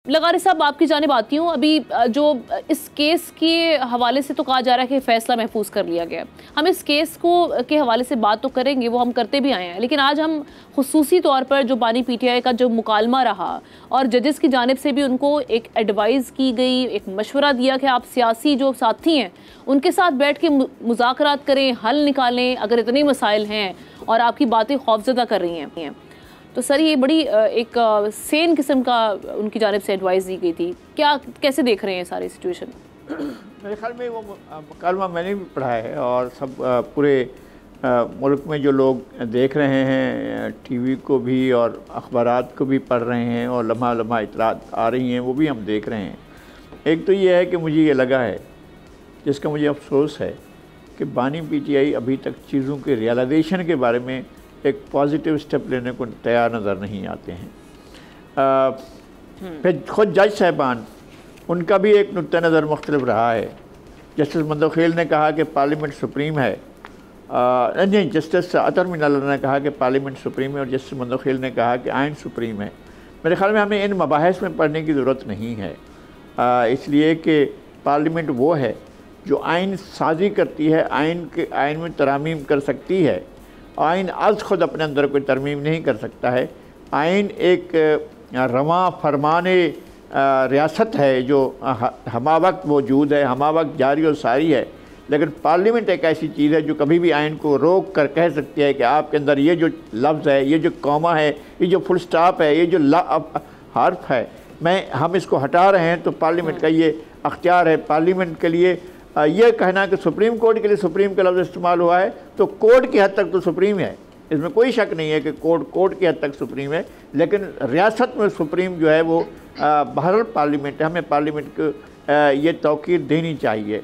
लगारी साहब, आपकी जानिब आती हूँ। अभी जो इस केस के हवाले से तो कहा जा रहा है कि फ़ैसला महफूज कर लिया गया। हम इस केस को के हवाले से बात तो करेंगे, वो हम करते भी आए हैं, लेकिन आज हम खुसूसी तौर पर जो बानी पीटीआई का जो मुकालमा रहा और जजेस की जानिब से भी उनको एक एडवाइस की गई, एक मशवरा दिया कि आप सियासी जो साथी हैं उनके साथ बैठ के मुज़ाकरात करें, हल निकालें अगर इतने मसाइल हैं और आपकी बातें खौफजदा कर रही हैं। तो सर, ये बड़ी एक सेन किस्म का उनकी जानिब से एडवाइस दी गई थी। क्या कैसे देख रहे हैं सारी सिचुएशन? मेरे ख्याल में वो मुकालमा मैंने भी पढ़ा है और सब पूरे मुल्क में जो लोग देख रहे हैं, टीवी को भी और अखबारात को भी पढ़ रहे हैं और लम्हा लम्हा इतलात आ रही हैं, वो भी हम देख रहे हैं। एक तो ये है कि मुझे ये लगा है, जिसका मुझे अफसोस है, कि बानी पीटीआई अभी तक चीज़ों के रियलाइजेशन के बारे में एक पॉजिटिव स्टेप लेने को तैयार नज़र नहीं आते हैं। फिर खुद जज साहबान, उनका भी एक नुक्ता नज़र मुख्तलिफ रहा है। जस्टिस मंदोखेल ने कहा कि पार्लियामेंट सुप्रीम है, नहीं, जस्टिस अतर मिनल्ला ने कहा कि पार्लियामेंट सुप्रीम है और जस्टिस मंदोखेल ने कहा कि आइन सुप्रीम है। मेरे ख्याल में हमें इन मबाहिस में पढ़ने की ज़रूरत नहीं है, इसलिए कि पार्लियामेंट वो है जो आइन साजी करती है, आइन में तरामीम कर सकती है। आइन आज ख़ुद अपने अंदर कोई तरमीम नहीं कर सकता है। आइन एक रवा फरमाने रियासत है जो हमा वक्त मौजूद है, हमा वक्त जारी और सारी है, लेकिन पार्लियामेंट एक ऐसी चीज़ है जो कभी भी आइन को रोक कर कह सकती है कि आपके अंदर ये जो लफ्ज़ है, ये जो कॉमा है, ये जो फुल स्टॉप है, ये जो हर्फ है, हम इसको हटा रहे हैं, तो पार्लियामेंट का ये अख्तियार है। पार्लियामेंट के लिए ये कहना कि सुप्रीम कोर्ट के लिए सुप्रीम का लफ्ज़ इस्तेमाल हुआ है, तो कोर्ट की हद तक तो सुप्रीम है, इसमें कोई शक नहीं है कि कोर्ट की हद तक सुप्रीम है, लेकिन रियासत में सुप्रीम जो है वो बहरहाल पार्लियामेंट है। हमें पार्लियामेंट को ये तौकीर देनी चाहिए,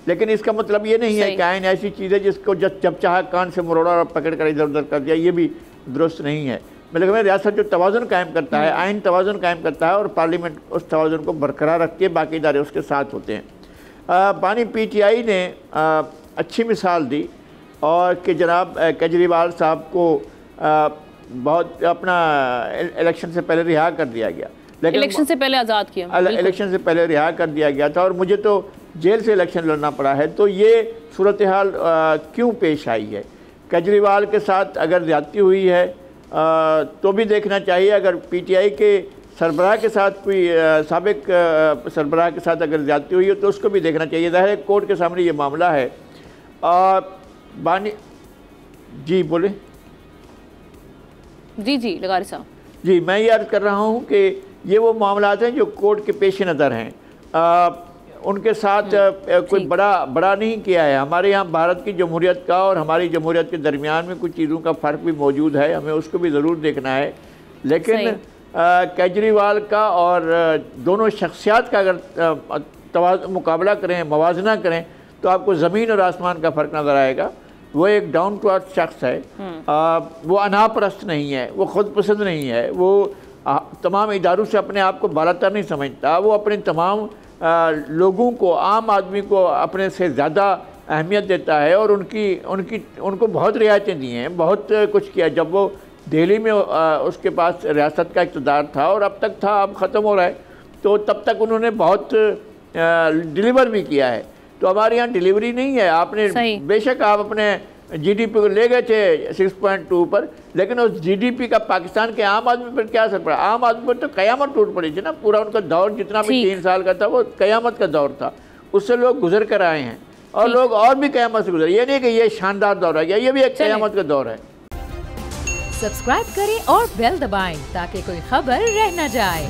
लेकिन इसका मतलब ये नहीं है कि आइन ऐसी चीज़ है जिसको जब चाहा कान से मरोड़ा और पकड़ कर इधर उधर कर दिया, ये भी दुरुस्त नहीं है। मतलब रियासत जो तवाज़ुन कायम करता है, आइन तवाज़ुन कायम करता है और पार्लियामेंट उस तवाज़ुन को बरकरार रखती है, बाकी इदारे उसके साथ होते हैं। बानी पीटीआई ने अच्छी मिसाल दी और कि जनाब केजरीवाल साहब को बहुत अपना इलेक्शन से पहले रिहा कर दिया गया, लेकिन इलेक्शन से पहले आज़ाद किया, इलेक्शन से पहले रिहा कर दिया गया था और मुझे तो जेल से इलेक्शन लड़ना पड़ा है। तो ये सूरत हाल क्यों पेश आई है? केजरीवाल के साथ अगर ज़्यादती हुई है तो भी देखना चाहिए। अगर पीटीआई के सरबराह के साथ कोई साबिक सरबराह के साथ अगर ज़्यादती हुई है तो उसको भी देखना चाहिए। ज़ाहिर है कोर्ट के सामने ये मामला है। बानी जी बोले। जी लगारी साहब जी, मैं ये अर्ज़ कर रहा हूँ कि ये वो मामलात हैं जो कोर्ट के पेश नज़र हैं। उनके साथ कोई बड़ा नहीं किया है। हमारे यहाँ भारत की जमहूरियत का और हमारी जमहूरियत के दरमियान में कुछ चीज़ों का फ़र्क भी मौजूद है, हमें उसको भी ज़रूर देखना है। लेकिन केजरीवाल का और दोनों शख्सियात का अगर मुकाबला करें, मवाजना करें, तो आपको ज़मीन और आसमान का फ़र्क नज़र आएगा। वो एक डाउन टू अर्थ शख्स है, वो अनापरस्त नहीं है, वो ख़ुद पसंद नहीं है, वो तमाम इदारों से अपने आप को बालातर नहीं समझता। वो अपने तमाम लोगों को, आम आदमी को अपने से ज़्यादा अहमियत देता है और उनको बहुत रियायतें दी हैं, बहुत कुछ किया। जब वो दिल्ली में उसके पास रियासत का इक़्तिदार था और अब तक था, अब ख़त्म हो रहा है, तो तब तक उन्होंने बहुत डिलीवर भी किया है। तो हमारे यहाँ डिलीवरी नहीं है। आपने बेशक आप अपने जीडीपी को ले गए थे 6.2 पर, लेकिन उस जीडीपी का पाकिस्तान के आम आदमी पर क्या असर पड़ा? आम आदमी पर तो क़यामत टूट पड़ी थी ना। पूरा उनका दौर जितना भी 3 साल का था वो क़यामत का दौर था, उससे लोग गुजर कर आए हैं और लोग और भी क़यामत से गुजरे। ये नहीं कि ये शानदार दौर है, ये भी एक क़यामत का दौर है। सब्सक्राइब करें और बेल दबाएं ताकि कोई खबर रह न जाए।